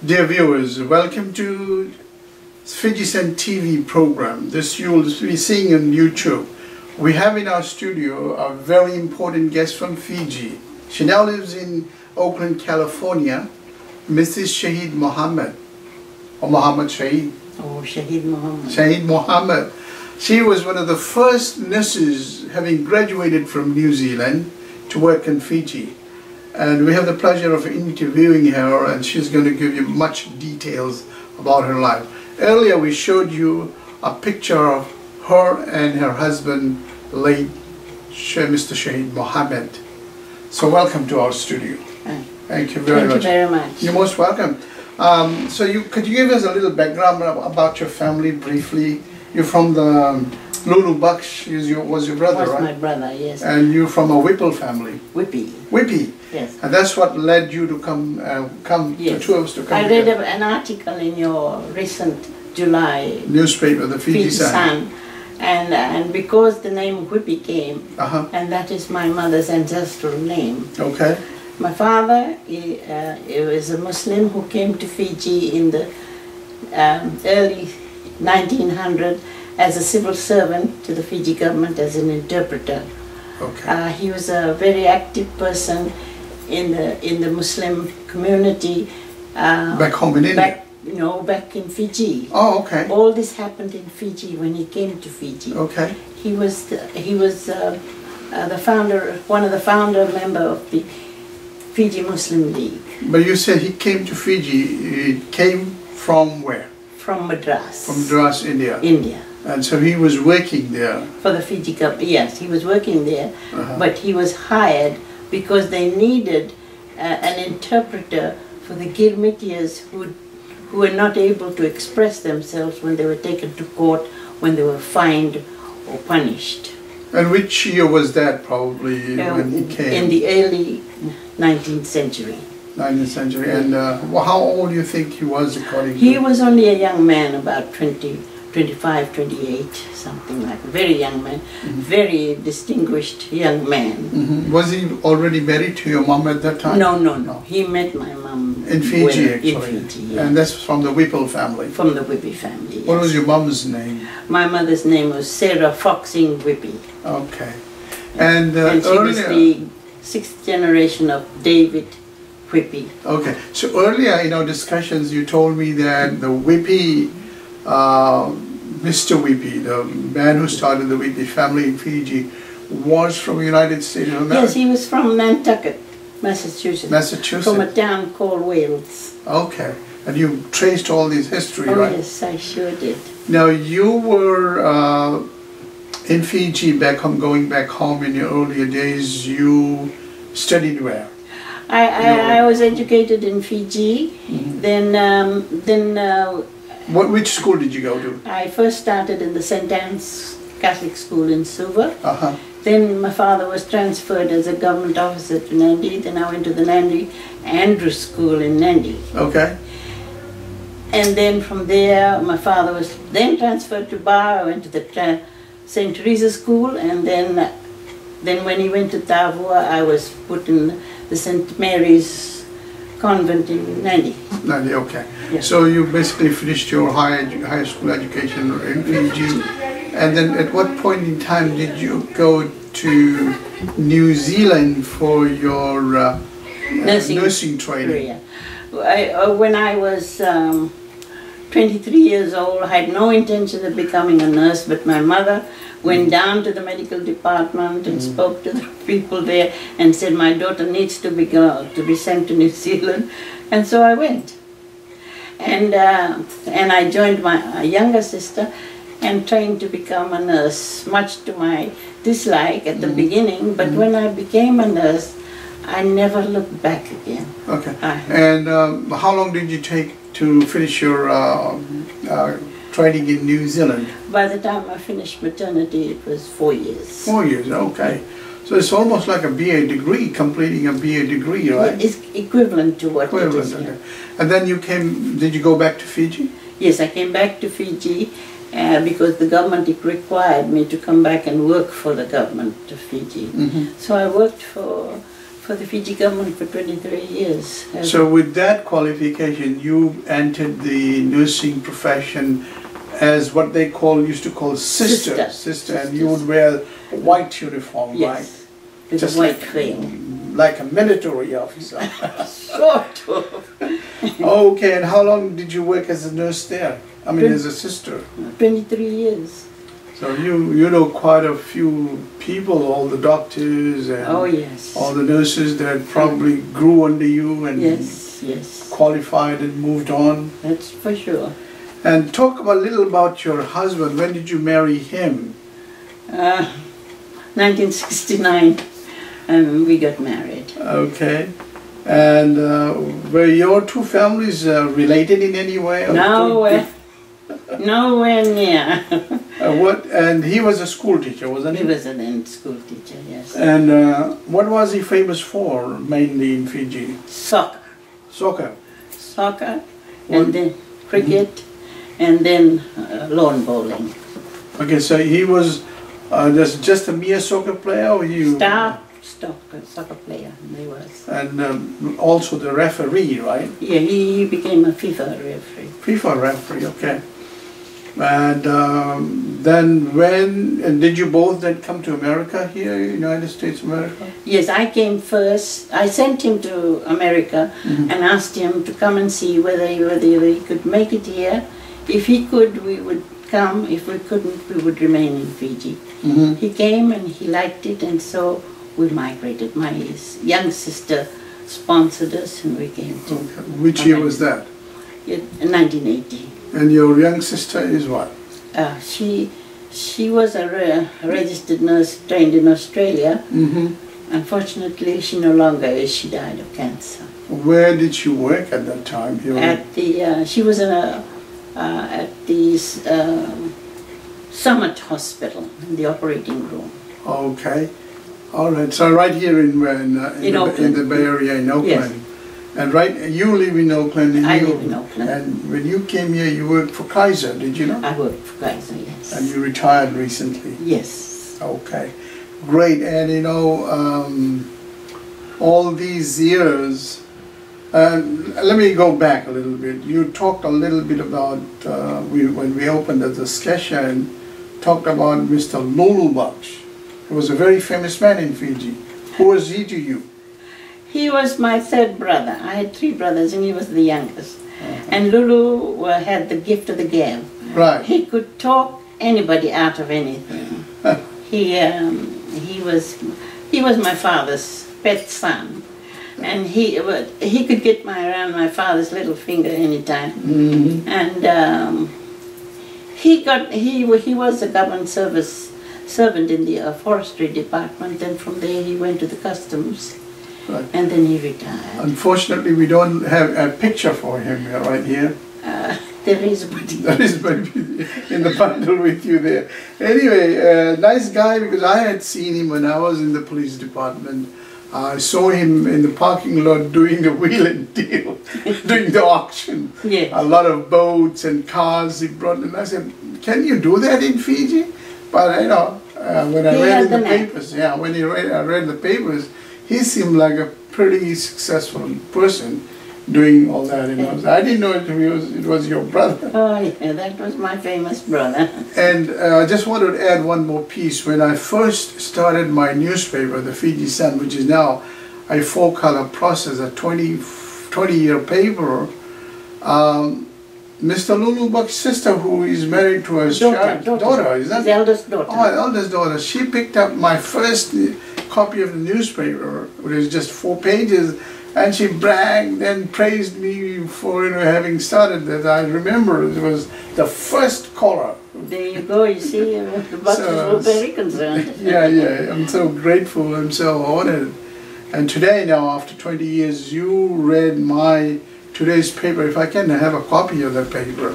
Dear viewers, welcome to FIJISUN TV program. This you will be seeing on YouTube. We have in our studio a very important guest from Fiji. She now lives in Oakland, California, Mrs. Shaheed Mohammed, or Mohammed Shaheed. Oh, Shaheed Mohammed. Shaheed Mohammed. She was one of the first nurses having graduated from New Zealand to work in Fiji. And we have the pleasure of interviewing her, and she's going to give you much details about her life. Earlier we showed you a picture of her and her husband, late Mr. Shaheed Mohammed. So welcome to our studio. Thank you very much. Thank you very much. You're most welcome. Could you give us a little background about your family briefly? You're from the Lulu Baksh was your brother, right? Was my brother, yes. And you're from a Whipple family. Whippy. Whippy. Yes. And that's what led you to come, yes. the two of us to come. I read an article in your recent July newspaper, the FIJISUN. And because the name Whippy came, and that is my mother's ancestral name. Okay. My father, he was a Muslim who came to Fiji in the early 1900s as a civil servant to the Fiji government as an interpreter. Okay. He was a very active person in the Muslim community. Back home in India? Back in Fiji. Oh, okay. All this happened in Fiji when he came to Fiji. Okay. He was the founder, one of the founder member of the Fiji Muslim League. But you said he came to Fiji. He came from where? From Madras. From Madras, India. India. And so he was working there. For the Fiji government, yes, he was working there, but he was hired because they needed an interpreter for the Girmitias who were not able to express themselves when they were taken to court, when they were fined or punished. And which year was that, probably, when he came? In the early 19th century. 19th century. And how old do you think he was, according to... He was only a young man, about 25, 28, something like that. Very young man, very distinguished young man. Was he already married to your mom at that time? No. He met my mom in Fiji, actually. In Fiji, yeah. And that's from the Whipple family? From the Whippy family, yes. What was your mom's name? My mother's name was Sarah Foxing Whippy. Okay. And she was the 6th generation of David Whippy. Okay. So earlier in our discussions you told me that the Whippy, Mr. Whippy, the man who started the Whippy family in Fiji, was from the United States of America? Yes, he was from Nantucket, Massachusetts. Massachusetts. From a town called Wales. Okay. And you traced all this history, right? Oh yes, I sure did. Now you were in Fiji, going back home in your earlier days. You studied where? I was educated in Fiji. Which school did you go to? I first started in the St. Anne's Catholic School in Suva. Then my father was transferred as a government officer to Nandi. Then I went to the Nandi Andrews School in Nandi. Okay. And then from there, my father was then transferred to Bar. I went to the St. Teresa School, and then when he went to Tavua, I was put in the St. Mary's Convent in Nandi. Nandi, okay. Yeah. So you basically finished your high school education in Fiji, and then at what point in time did you go to New Zealand for your nursing training? When I was 23 years old, I had no intention of becoming a nurse, but my mother went down to the medical department and spoke to the people there and said my daughter needs to be sent to New Zealand, and so I went. And I joined my younger sister and trained to become a nurse, much to my dislike at the beginning, but when I became a nurse, I never looked back again. Okay. And how long did you take to finish your training in New Zealand? By the time I finished maternity, it was 4 years. 4 years, okay. So it's almost like a BA degree, completing a BA degree, right? It's equivalent to what it is. Okay. And then you came, did you go back to Fiji? Yes, I came back to Fiji because the government required me to come back and work for the government of Fiji. So I worked for for the Fiji government for 23 years. So with that qualification, you entered the nursing profession as what they used to call sister, and you would wear a white uniform, yes, right? With Just a white veil. Like a military officer. Sort of. Okay, and how long did you work as a nurse there? I mean, as a sister? 23 years. So you know quite a few people, all the doctors and oh, yes, all the nurses that probably grew under you and yes, qualified and moved on. That's for sure. And talk a little about your husband. When did you marry him? 1969, and we got married. Okay. And were your two families related in any way? Nowhere near. And he was a school teacher, wasn't he? He was a then school teacher, yes. And what was he famous for, mainly in Fiji? Soccer. Soccer? Soccer, and then cricket, and then lawn bowling. Okay, so he was just a mere soccer player, or you? Soccer player, he was. And also the referee, right? Yeah, he became a FIFA referee. FIFA referee, okay. And then when did you both then come to America here, United States of America? Yes, I came first. I sent him to America and asked him to come and see whether he could make it here. If he could, we would come. If we couldn't, we would remain in Fiji. He came and he liked it, and so we migrated. My young sister sponsored us, and we came to. Which year was that? In 1980. And your young sister is what? She was a registered nurse trained in Australia. Unfortunately, she no longer is. She died of cancer. Where did she work at that time? She was at the Summit Hospital in the operating room. Okay, all right. So right here in the Bay Area in Oakland. Yes. And you live in Oakland. I live in Oakland. And when you came here, you worked for Kaiser, did you not? I worked for Kaiser, yes. And you retired recently? Yes. Okay, great. And all these years, let me go back a little bit. You talked a little bit about, when we opened the discussion, talked about Mr. Lulubaksh. He was a very famous man in Fiji. Who was he to you? He was my third brother. I had three brothers and he was the youngest. And Lulu had the gift of the gab. Right. He could talk anybody out of anything. He was my father's pet son. And he could get around my father's little finger anytime. And he was a government servant in the forestry department, and from there he went to the customs. Right. And then he retired. Unfortunately, we don't have a picture for him right here. There is, but that is maybe in the bundle with you there. Anyway, nice guy, because I had seen him when I was in the police department. I saw him in the parking lot doing the wheel and deal, doing the auction. Yes. A lot of boats and cars he brought, and I said, "Can you do that in Fiji?" But when I read in the papers, when I read the papers, he seemed like a pretty successful person doing all that. I didn't know it was your brother. Oh yeah, that was my famous brother. And I just wanted to add one more piece. When I first started my newspaper, the FIJISUN, which is now a 4-color process, a 20-year paper, Mr. Lulubak's sister, who is married to his daughter, is that? His eldest daughter. Oh, his eldest daughter. She picked up my first copy of the newspaper, which is just 4 pages, and she bragged and praised me for having started that. I remember it was the first caller. There you go, you see, the Bucks were very concerned. Yeah, I'm so grateful, I'm so honored. And today now, after 20 years, you read today's paper. If I can have a copy of that paper.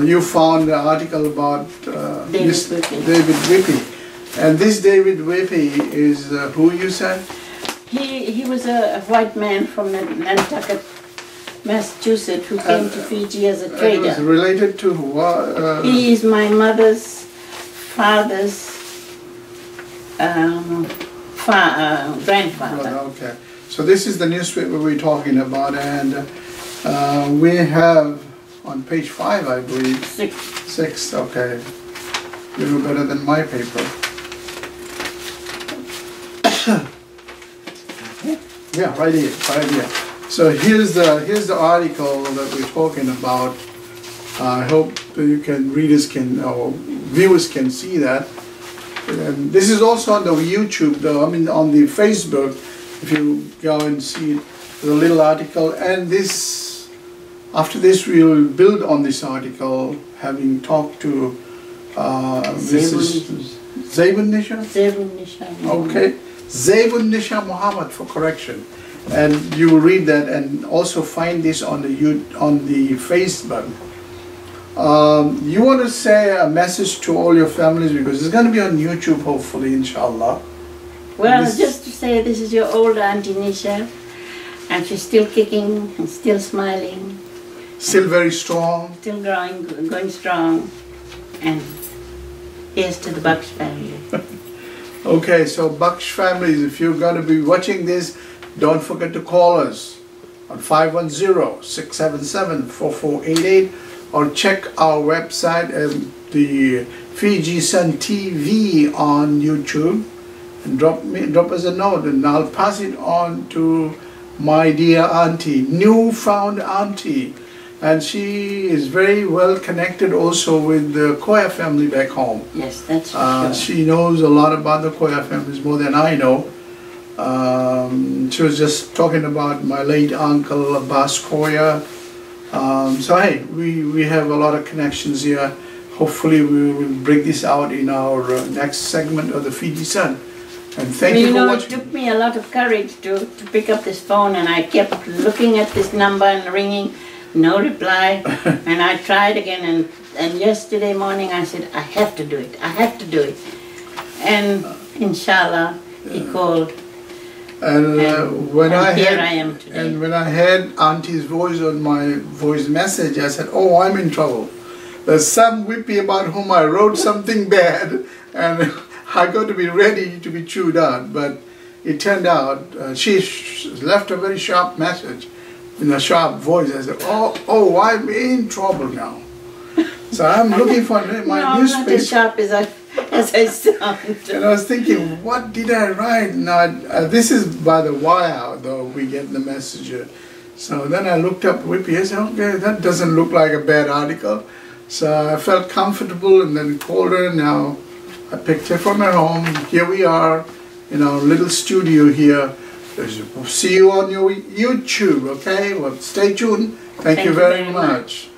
You found the article about David Whippy. And this David Whippy is who you said? He was a white man from Nantucket, Massachusetts, who came to Fiji as a trader. Was related to what? He is my mother's father's grandfather. Okay. So this is the newspaper we're talking about, and we have on page 5, I believe. 6. 6, okay. A little better than my paper. Yeah, right here, right here. So here's the article that we're talking about. I hope you can, readers can, or viewers can see that. And this is also on the YouTube, though. I mean, on the Facebook. If you go and see it, there's a little article. And this, after this, we'll build on this article, having talked to Mrs. Zaibun Nisha. Zaibun Nisha. Okay, Zaibun Nisha Muhammad, for correction. And you will read that and also find this on the Facebook. You want to say a message to all your families, because it's going to be on YouTube, hopefully, inshallah. Well, just to say, this is your old Auntie Nisha, and she's still kicking and still smiling. Still very strong. Still going strong. And here's to the Baksh family. Okay, so Baksh families, if you're going to be watching this, don't forget to call us on 510-677-4488, or check our website at the FIJISUN TV on YouTube, and drop us a note, and I'll pass it on to my dear auntie, newfound auntie, and she is very well connected also with the Koya family back home. Yes, that's for sure. She knows a lot about the Koya families, more than I know. She was just talking about my late uncle Abbas Koya. So hey, we have a lot of connections here. Hopefully we will bring this out in our next segment of the FIJISUN. And thank you for watching. It took me a lot of courage to pick up this phone, and I kept looking at this number and ringing, no reply. And I tried again, and yesterday morning I said, I have to do it, I have to do it. And inshallah, he called. And when I am today. And when I heard Auntie's voice on my voice message, I said, oh, I'm in trouble. There's some whippy about whom I wrote something bad, and I got to be ready to be chewed out. But it turned out she left a very sharp message in a sharp voice. I said, oh, I'm in trouble now. So I'm looking for my newspaper. Not as sharp as I sound. And I was thinking, what did I write? Now, this is by the wire, though, we get the message. So then I looked up Whippy. I said, okay, that doesn't look like a bad article. So I felt comfortable and then called her. Now I picked her from her home. Here we are in our little studio here. See you on your YouTube, okay? Well, stay tuned. Thank you very much.